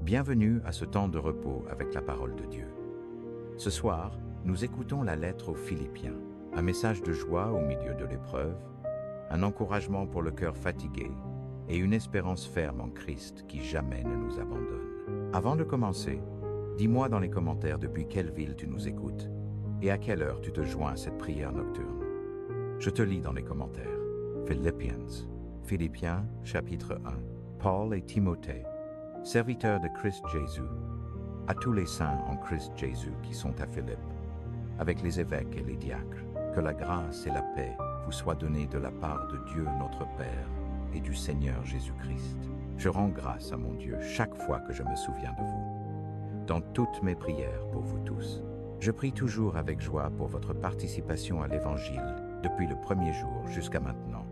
Bienvenue à ce temps de repos avec la parole de Dieu. Ce soir, nous écoutons la lettre aux Philippiens, un message de joie au milieu de l'épreuve, un encouragement pour le cœur fatigué et une espérance ferme en Christ qui jamais ne nous abandonne. Avant de commencer, dis-moi dans les commentaires depuis quelle ville tu nous écoutes et à quelle heure tu te joins à cette prière nocturne. Je te lis dans les commentaires. Philippiens, chapitre 1. Paul et Timothée, serviteurs de Christ Jésus, à tous les saints en Christ Jésus qui sont à Philippe, avec les évêques et les diacres, que la grâce et la paix vous soient données de la part de Dieu notre Père et du Seigneur Jésus-Christ. Je rends grâce à mon Dieu chaque fois que je me souviens de vous, dans toutes mes prières pour vous tous. Je prie toujours avec joie pour votre participation à l'Évangile depuis le premier jour jusqu'à maintenant,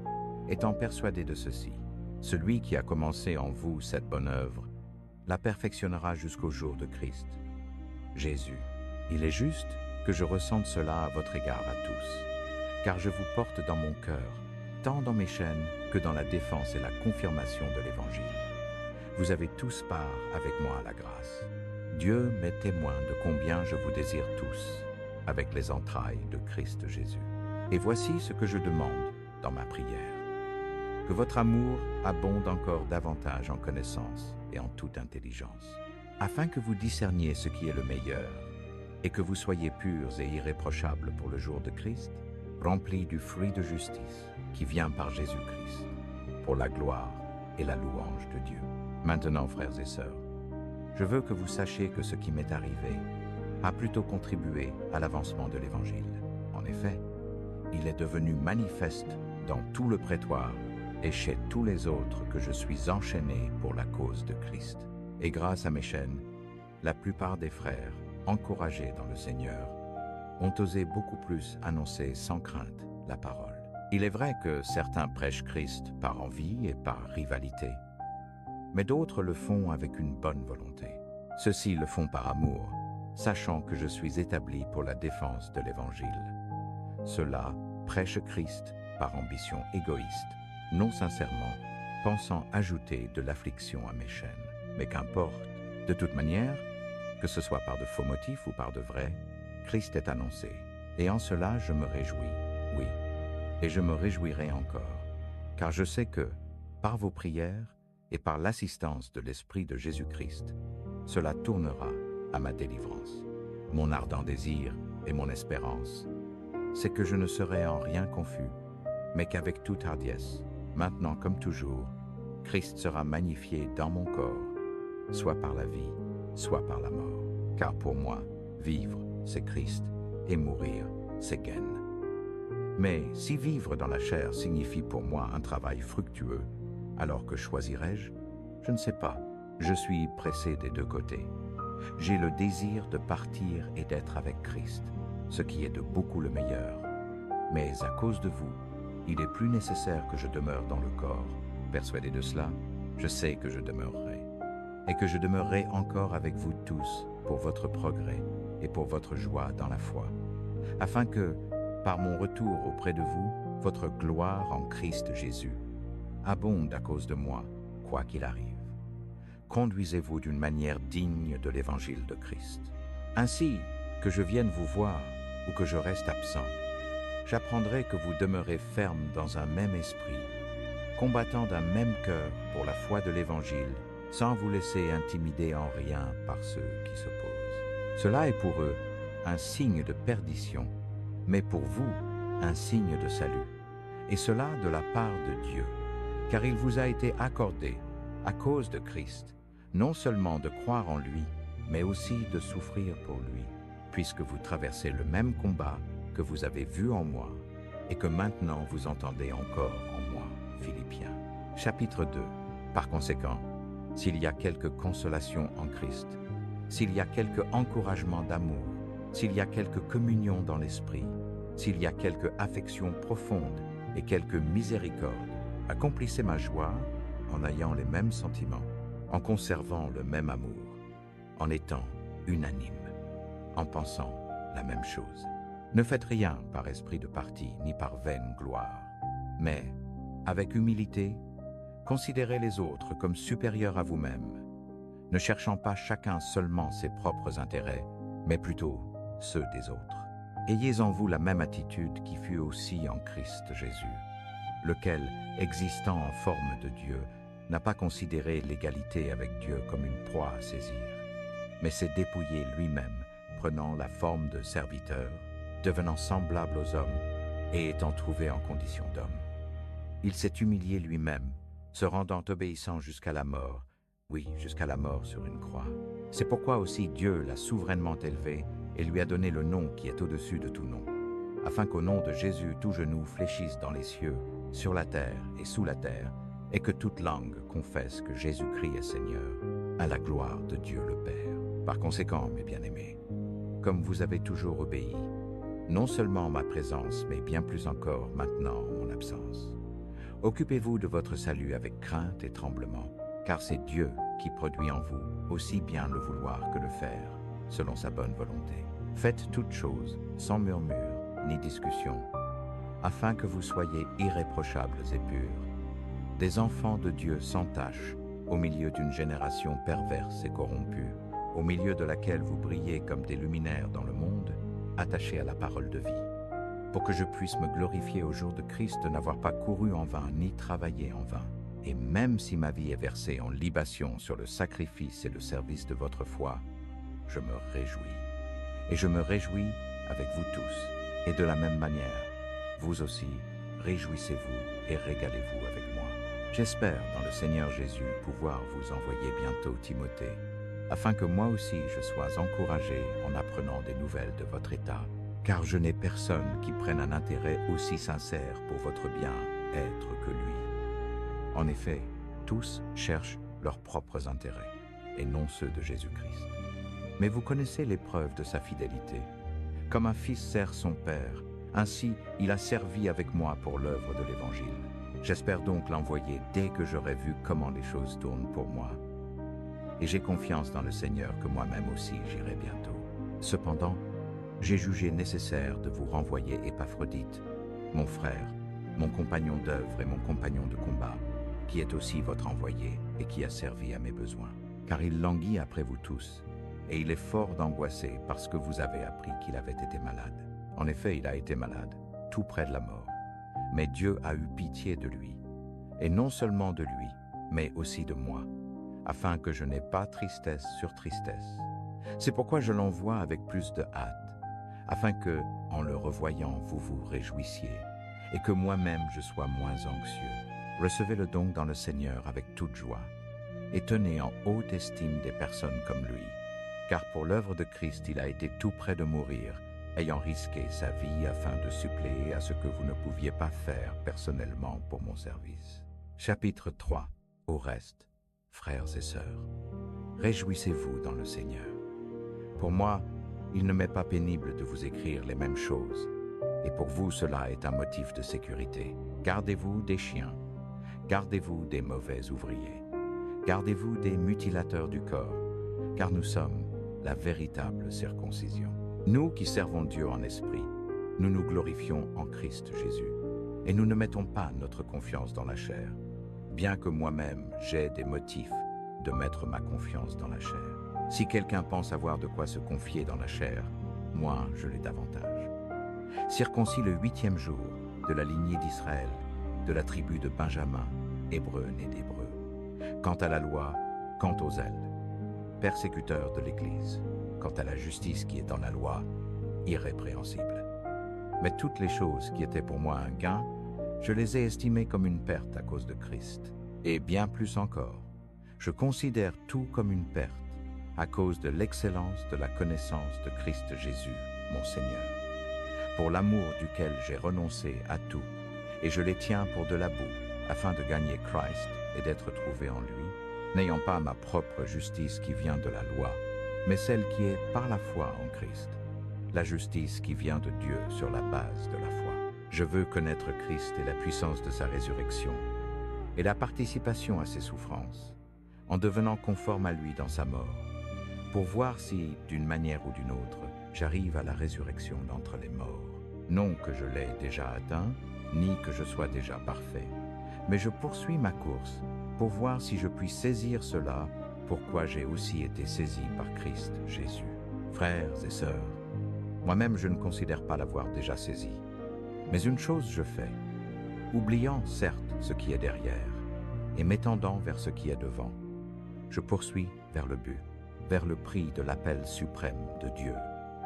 étant persuadé de ceci: celui qui a commencé en vous cette bonne œuvre la perfectionnera jusqu'au jour de Christ. Jésus, il est juste que je ressente cela à votre égard à tous, car je vous porte dans mon cœur, tant dans mes chaînes que dans la défense et la confirmation de l'Évangile. Vous avez tous part avec moi à la grâce. Dieu m'est témoin de combien je vous désire tous, avec les entrailles de Christ Jésus. Et voici ce que je demande dans ma prière: que votre amour abonde encore davantage en connaissance et en toute intelligence, afin que vous discerniez ce qui est le meilleur, et que vous soyez purs et irréprochables pour le jour de Christ, remplis du fruit de justice qui vient par Jésus-Christ, pour la gloire et la louange de Dieu. Maintenant, frères et sœurs, je veux que vous sachiez que ce qui m'est arrivé a plutôt contribué à l'avancement de l'Évangile. En effet, il est devenu manifeste dans tout le prétoire et chez tous les autres que je suis enchaîné pour la cause de Christ. Et grâce à mes chaînes, la plupart des frères, encouragés dans le Seigneur, ont osé beaucoup plus annoncer sans crainte la parole. Il est vrai que certains prêchent Christ par envie et par rivalité, mais d'autres le font avec une bonne volonté. Ceux-ci le font par amour, sachant que je suis établi pour la défense de l'Évangile. Ceux-là prêchent Christ par ambition égoïste, non sincèrement, pensant ajouter de l'affliction à mes chaînes. Mais qu'importe, de toute manière, que ce soit par de faux motifs ou par de vrais, Christ est annoncé. Et en cela je me réjouis, oui, et je me réjouirai encore, car je sais que, par vos prières et par l'assistance de l'Esprit de Jésus-Christ, cela tournera à ma délivrance. Mon ardent désir et mon espérance, c'est que je ne serai en rien confus, mais qu'avec toute hardiesse, maintenant comme toujours, Christ sera magnifié dans mon corps, soit par la vie, soit par la mort. Car pour moi, vivre, c'est Christ, et mourir, c'est gain. Mais si vivre dans la chair signifie pour moi un travail fructueux, alors que choisirais-je? Je ne sais pas. Je suis pressé des deux côtés. J'ai le désir de partir et d'être avec Christ, ce qui est de beaucoup le meilleur. Mais à cause de vous, il est plus nécessaire que je demeure dans le corps. Persuadé de cela, je sais que je demeurerai, et que je demeurerai encore avec vous tous pour votre progrès et pour votre joie dans la foi, afin que, par mon retour auprès de vous, votre gloire en Christ Jésus abonde à cause de moi, quoi qu'il arrive. Conduisez-vous d'une manière digne de l'Évangile de Christ. Ainsi, que je vienne vous voir ou que je reste absent, j'apprendrai que vous demeurez ferme dans un même esprit, combattant d'un même cœur pour la foi de l'Évangile, sans vous laisser intimider en rien par ceux qui s'opposent. Cela est pour eux un signe de perdition, mais pour vous un signe de salut, et cela de la part de Dieu, car il vous a été accordé, à cause de Christ, non seulement de croire en lui, mais aussi de souffrir pour lui, puisque vous traversez le même combat que vous avez vu en moi, et que maintenant vous entendez encore en moi. Philippiens, chapitre 2. Par conséquent, s'il y a quelque consolation en Christ, s'il y a quelque encouragement d'amour, s'il y a quelque communion dans l'esprit, s'il y a quelque affection profonde et quelque miséricorde, accomplissez ma joie en ayant les mêmes sentiments, en conservant le même amour, en étant unanime, en pensant la même chose. Ne faites rien par esprit de parti ni par vaine gloire, mais, avec humilité, considérez les autres comme supérieurs à vous-même. ne cherchant pas chacun seulement ses propres intérêts, mais plutôt ceux des autres. Ayez en vous la même attitude qui fut aussi en Christ Jésus, lequel, existant en forme de Dieu, n'a pas considéré l'égalité avec Dieu comme une proie à saisir, mais s'est dépouillé lui-même, prenant la forme de serviteur, devenant semblable aux hommes et étant trouvé en condition d'homme. Il s'est humilié lui-même, se rendant obéissant jusqu'à la mort, oui, jusqu'à la mort sur une croix. C'est pourquoi aussi Dieu l'a souverainement élevé et lui a donné le nom qui est au-dessus de tout nom, afin qu'au nom de Jésus tout genou fléchisse dans les cieux, sur la terre et sous la terre, et que toute langue confesse que Jésus-Christ est Seigneur, à la gloire de Dieu le Père. Par conséquent, mes bien-aimés, comme vous avez toujours obéi, non seulement en ma présence, mais bien plus encore maintenant en mon absence, occupez-vous de votre salut avec crainte et tremblement, car c'est Dieu qui produit en vous aussi bien le vouloir que le faire, selon sa bonne volonté. Faites toutes choses sans murmure ni discussion, afin que vous soyez irréprochables et purs, des enfants de Dieu sans tache, au milieu d'une génération perverse et corrompue, au milieu de laquelle vous brillez comme des luminaires dans le monde, attachés à la parole de vie, pour que je puisse me glorifier au jour de Christ de n'avoir pas couru en vain ni travaillé en vain. Et même si ma vie est versée en libation sur le sacrifice et le service de votre foi, je me réjouis. Et je me réjouis avec vous tous. Et de la même manière, vous aussi, réjouissez-vous et régalez-vous avec moi. J'espère dans le Seigneur Jésus pouvoir vous envoyer bientôt Timothée, afin que moi aussi je sois encouragé en apprenant des nouvelles de votre état, car je n'ai personne qui prenne un intérêt aussi sincère pour votre bien-être que lui. En effet, tous cherchent leurs propres intérêts, et non ceux de Jésus-Christ. Mais vous connaissez l'épreuve de sa fidélité. Comme un fils sert son père, ainsi il a servi avec moi pour l'œuvre de l'Évangile. J'espère donc l'envoyer dès que j'aurai vu comment les choses tournent pour moi. Et j'ai confiance dans le Seigneur que moi-même aussi j'irai bientôt. Cependant, j'ai jugé nécessaire de vous renvoyer Épaphrodite, mon frère, mon compagnon d'œuvre et mon compagnon de combat, qui est aussi votre envoyé et qui a servi à mes besoins. Car il languit après vous tous, et il est fort d'angoisser parce que vous avez appris qu'il avait été malade. En effet, il a été malade, tout près de la mort. Mais Dieu a eu pitié de lui, et non seulement de lui, mais aussi de moi, afin que je n'aie pas tristesse sur tristesse. C'est pourquoi je l'envoie avec plus de hâte, afin que, en le revoyant, vous vous réjouissiez, et que moi-même je sois moins anxieux. Recevez-le donc dans le Seigneur avec toute joie, et tenez en haute estime des personnes comme lui, car pour l'œuvre de Christ il a été tout près de mourir, ayant risqué sa vie afin de suppléer à ce que vous ne pouviez pas faire personnellement pour mon service. Chapitre 3. Au reste, frères et sœurs, réjouissez-vous dans le Seigneur. Pour moi, il ne m'est pas pénible de vous écrire les mêmes choses, et pour vous cela est un motif de sécurité. Gardez-vous des chiens, gardez-vous des mauvais ouvriers, gardez-vous des mutilateurs du corps, car nous sommes la véritable circoncision. Nous qui servons Dieu en esprit, nous nous glorifions en Christ Jésus, et nous ne mettons pas notre confiance dans la chair, bien que moi-même j'ai des motifs de mettre ma confiance dans la chair. Si quelqu'un pense avoir de quoi se confier dans la chair, moi je l'ai davantage. Circoncis le 8e jour, de la lignée d'Israël, de la tribu de Benjamin, hébreu né d'Hébreu. Quant à la loi, quant aux ailes, persécuteur de l'Église, quant à la justice qui est dans la loi, irrépréhensible. Mais toutes les choses qui étaient pour moi un gain, je les ai estimées comme une perte à cause de Christ. Et bien plus encore, je considère tout comme une perte à cause de l'excellence de la connaissance de Christ Jésus, mon Seigneur, pour l'amour duquel j'ai renoncé à tout, et je les tiens pour de la boue, afin de gagner Christ et d'être trouvé en lui, n'ayant pas ma propre justice qui vient de la loi, mais celle qui est par la foi en Christ, la justice qui vient de Dieu sur la base de la foi. Je veux connaître Christ et la puissance de sa résurrection, et la participation à ses souffrances, en devenant conforme à lui dans sa mort, pour voir si, d'une manière ou d'une autre, j'arrive à la résurrection d'entre les morts. Non que je l'ai déjà atteint, ni que je sois déjà parfait, mais je poursuis ma course pour voir si je puis saisir cela pourquoi j'ai aussi été saisi par Christ Jésus. Frères et sœurs, moi-même je ne considère pas l'avoir déjà saisi. Mais une chose je fais, oubliant certes ce qui est derrière, et m'étendant vers ce qui est devant, je poursuis vers le but, vers le prix de l'appel suprême de Dieu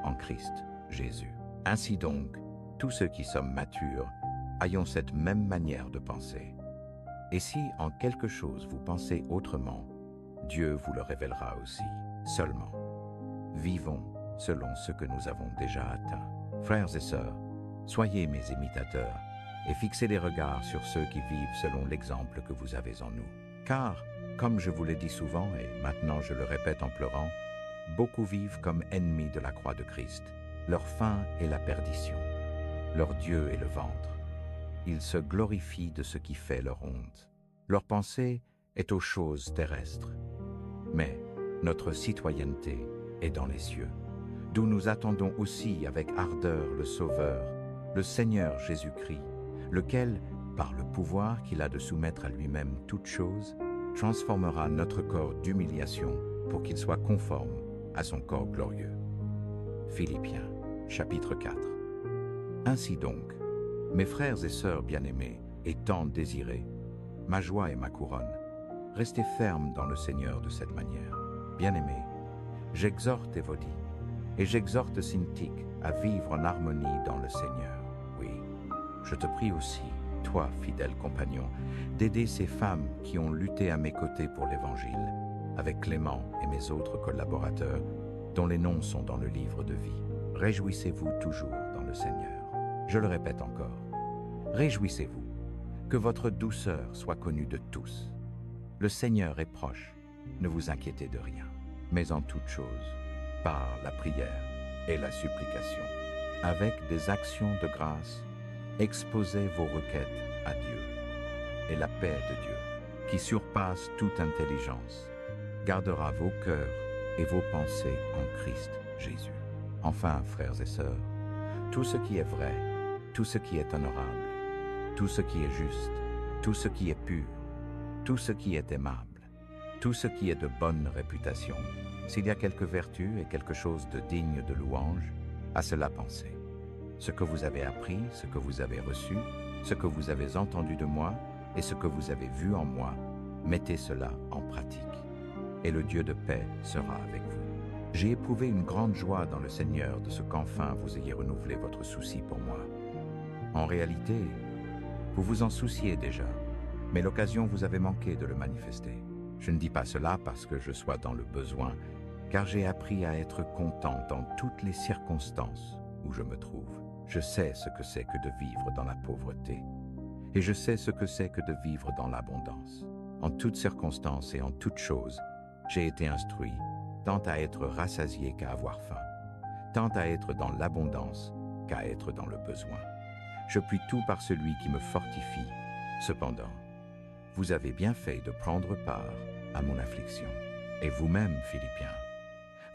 en Christ Jésus. Ainsi donc, tous ceux qui sommes matures, ayons cette même manière de penser. Et si en quelque chose vous pensez autrement, Dieu vous le révélera aussi. Seulement, vivons selon ce que nous avons déjà atteint. Frères et sœurs, soyez mes imitateurs et fixez les regards sur ceux qui vivent selon l'exemple que vous avez en nous. Car, comme je vous l'ai dit souvent et maintenant je le répète en pleurant, beaucoup vivent comme ennemis de la croix de Christ. Leur fin est la perdition. Leur Dieu est le ventre. Ils se glorifient de ce qui fait leur honte. Leur pensée est aux choses terrestres. Mais notre citoyenneté est dans les cieux, d'où nous attendons aussi avec ardeur le Sauveur, le Seigneur Jésus-Christ, lequel, par le pouvoir qu'il a de soumettre à lui-même toutes choses, transformera notre corps d'humiliation pour qu'il soit conforme à son corps glorieux. Philippiens, chapitre 4. Ainsi donc, mes frères et sœurs bien-aimés et tant désirés, ma joie et ma couronne, restez fermes dans le Seigneur de cette manière. Bien-aimés, j'exhorte Évodie et j'exhorte Syntyche à vivre en harmonie dans le Seigneur. Oui, je te prie aussi, toi, fidèle compagnon, d'aider ces femmes qui ont lutté à mes côtés pour l'Évangile, avec Clément et mes autres collaborateurs, dont les noms sont dans le livre de vie. Réjouissez-vous toujours dans le Seigneur. Je le répète encore, réjouissez-vous, que votre douceur soit connue de tous. Le Seigneur est proche, ne vous inquiétez de rien, mais en toute chose, par la prière et la supplication, avec des actions de grâce, exposez vos requêtes à Dieu, et la paix de Dieu, qui surpasse toute intelligence, gardera vos cœurs et vos pensées en Christ Jésus. Enfin, frères et sœurs, tout ce qui est vrai, tout ce qui est honorable, tout ce qui est juste, tout ce qui est pur, tout ce qui est aimable, tout ce qui est de bonne réputation, s'il y a quelque vertu et quelque chose de digne de louange, à cela pensez. Ce que vous avez appris, ce que vous avez reçu, ce que vous avez entendu de moi et ce que vous avez vu en moi, mettez cela en pratique, et le Dieu de paix sera avec vous. J'ai éprouvé une grande joie dans le Seigneur de ce qu'enfin vous ayez renouvelé votre souci pour moi. En réalité, vous vous en souciez déjà, mais l'occasion vous avait manqué de le manifester. Je ne dis pas cela parce que je sois dans le besoin, car j'ai appris à être content dans toutes les circonstances où je me trouve. Je sais ce que c'est que de vivre dans la pauvreté, et je sais ce que c'est que de vivre dans l'abondance. En toutes circonstances et en toutes choses, j'ai été instruit, tant à être rassasié qu'à avoir faim, tant à être dans l'abondance qu'à être dans le besoin. Je puis tout par celui qui me fortifie. Cependant, vous avez bien fait de prendre part à mon affliction. Et vous-même, Philippiens,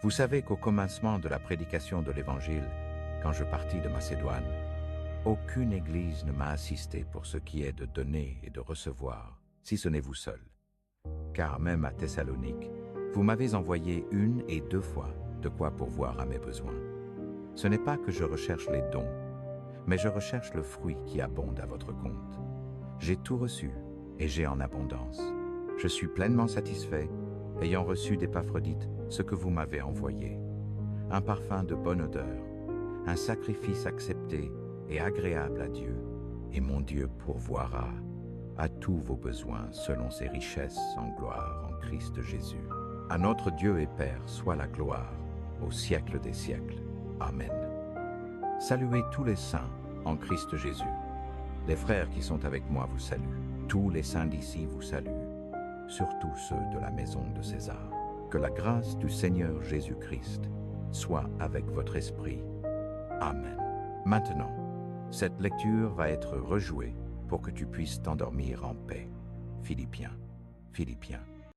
vous savez qu'au commencement de la prédication de l'Évangile, quand je partis de Macédoine, aucune église ne m'a assisté pour ce qui est de donner et de recevoir, si ce n'est vous seul. Car même à Thessalonique, vous m'avez envoyé 1 et 2 fois de quoi pourvoir à mes besoins. Ce n'est pas que je recherche les dons, mais je recherche le fruit qui abonde à votre compte. J'ai tout reçu et j'ai en abondance. Je suis pleinement satisfait, ayant reçu d'Épaphrodite ce que vous m'avez envoyé. Un parfum de bonne odeur, un sacrifice accepté et agréable à Dieu, et mon Dieu pourvoira à tous vos besoins selon ses richesses en gloire en Christ Jésus. À notre Dieu et Père soit la gloire au siècle des siècles. Amen. Saluez tous les saints en Christ Jésus. Les frères qui sont avec moi vous saluent. Tous les saints d'ici vous saluent, surtout ceux de la maison de César. Que la grâce du Seigneur Jésus-Christ soit avec votre esprit. Amen. Maintenant, cette lecture va être rejouée pour que tu puisses t'endormir en paix. Philippiens.